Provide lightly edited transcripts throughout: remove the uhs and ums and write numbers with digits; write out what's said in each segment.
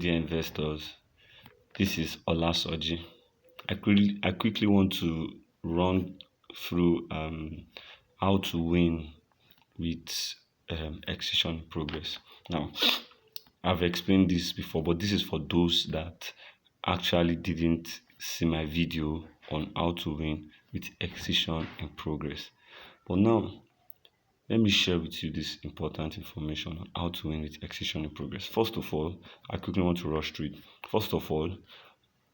dear investors. This is Olasoji. I quickly want to run through how to win with excision in progress. Now, I've explained this before, but this is for those that actually didn't see my video on how to win with excision in progress. But now, let me share with you this important information on how to win with excision in progress. First of all, I quickly want to rush through it. First of all,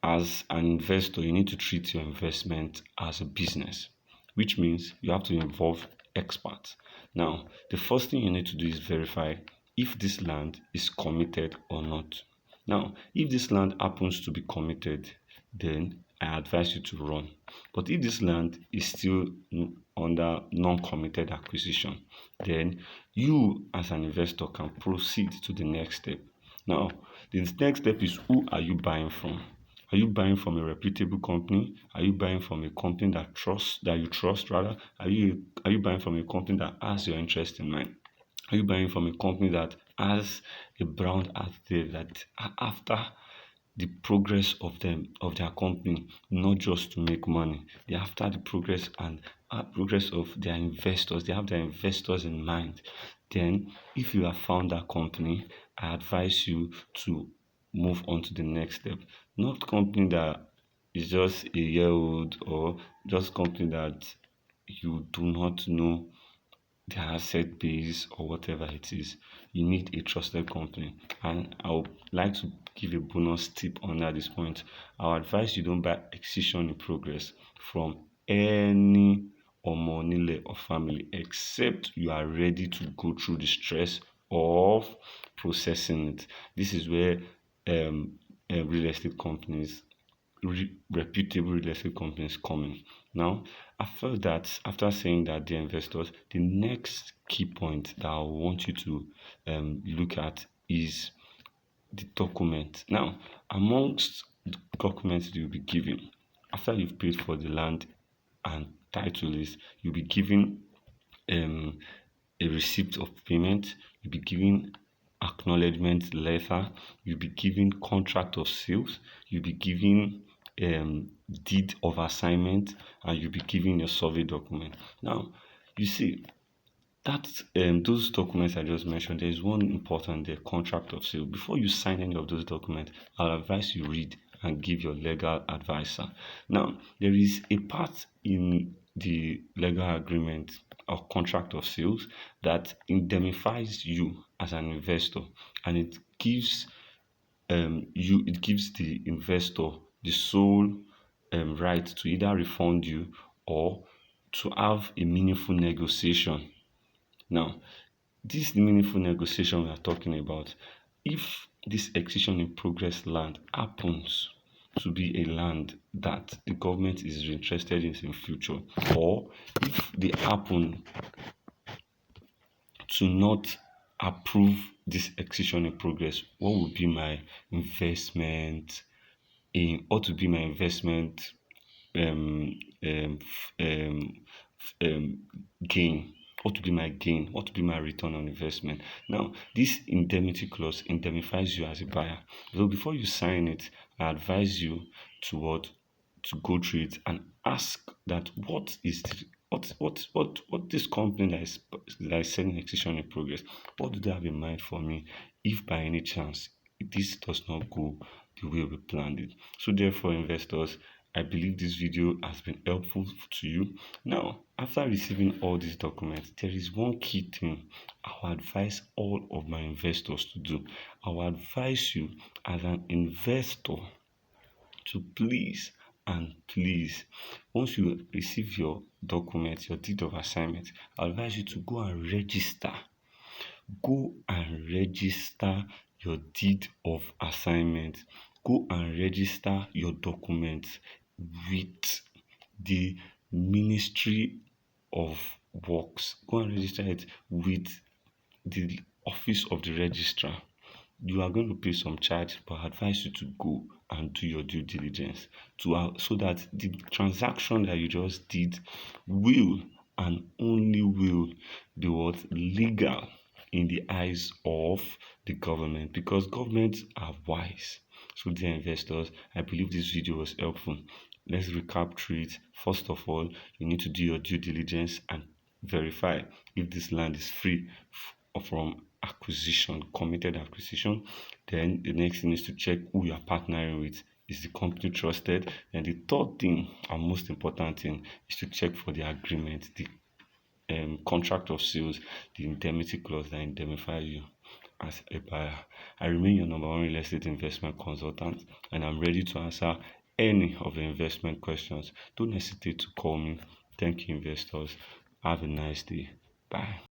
as an investor, you need to treat your investment as a business, which means you have to involve experts. Now, the first thing you need to do is verify if this land is committed or not. Now, if this land happens to be committed, then I advise you to run. But if this land is still under non-committed acquisition, then you as an investor can proceed to the next step. Now, the next step is, who are you buying from? Are you buying from a reputable company? Are you buying from a company that you trust rather? Are you buying from a company that has your interest in mind? Are you buying from a company that has a brand out there that after the progress of their company, not just to make money, they after the progress and progress of their investors, they have their investors in mind. Then, if you have found that company, I advise you to move on to the next step. Not company that is just a year old, or just company that you do not know their asset base or whatever it is. You need a trusted company. And I would like to give a bonus tip on that this point. I would advise you don't buy excision in progress from any Omonile or family, except you are ready to go through the stress of processing it. This is where real estate companies, reputable real estate companies coming. Now, after saying that, the investors, the next key point that I want you to look at is the document. Now, amongst the documents you'll be given after you've paid for the land and title is, you'll be given a receipt of payment, you'll be given acknowledgement letter, you'll be given contract of sales, you'll be given deed of assignment, and you'll be given your survey document. Now, you see that those documents I just mentioned, there is one important there, contract of sale. Before you sign any of those documents, I'll advise you read and give your legal advisor. Now, there is a part in the legal agreement or contract of sales that indemnifies you as an investor, and it gives the investor the sole right to either refund you or to have a meaningful negotiation. Now, this meaningful negotiation we are talking about, if this excision in progress land happens to be a land that the government is interested in future, or if they happen to not approve this excision in progress, what would be my investment um, um, um, gain? What would be my gain? What would be my return on investment? Now, this indemnity clause indemnifies you as a buyer. So before you sign it, I advise you to go through it and ask that what this company that is selling excision in progress, what do they have in mind for me if by any chance this does not go the way we planned it? So therefore, investors, I believe this video has been helpful to you. Now, after receiving all these documents, there is one key thing I will advise all of my investors to do. I will advise you as an investor to please, once you receive your documents, your deed of assignment, I advise you to go and register. Go and register your deed of assignment. Go and register your documents with the Ministry of Works. Go and register it with the office of the registrar. You are going to pay some charge, but I advise you to go and do your due diligence so that the transaction that you just did will and only will be what legal. in the eyes of the government, because governments are wise. So, dear investors, I believe this video was helpful. Let's recap through it. First of all, you need to do your due diligence and verify if this land is free from acquisition, committed acquisition. Then the next thing is to check who you are partnering with. Is the company trusted? And the third thing and most important thing is to check for the agreement, the contract of sales, the indemnity clause that indemnify you as a buyer. I remain your number one real estate investment consultant, and I'm ready to answer any of the investment questions. Don't hesitate to call me. Thank you, investors. Have a nice day. Bye.